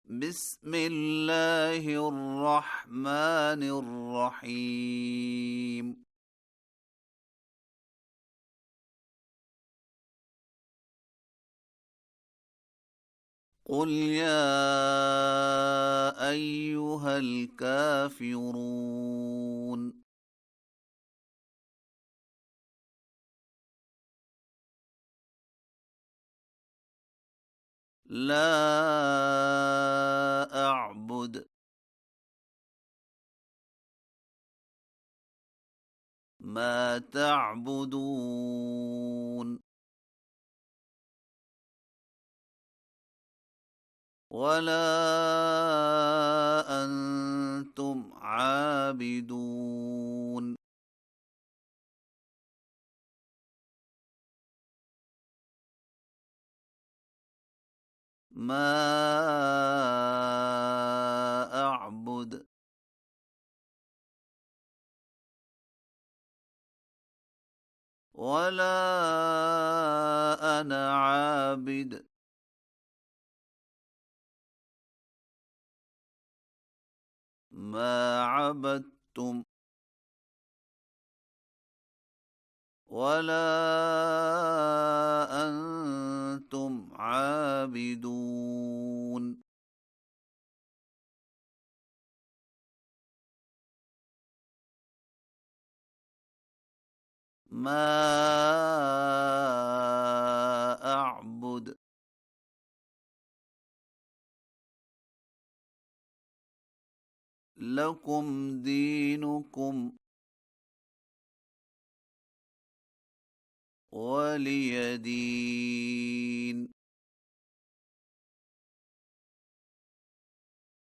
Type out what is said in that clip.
بسم الله الرحمن الرحيم. قل يا أيها الكافرون. لا أعبد ما تعبدون ولا أنتم عابدون ما أعبد ولا أنا عابد ما عبدتم ولا أنتم عابدون ما أعبد لكم دينكم ولي دين.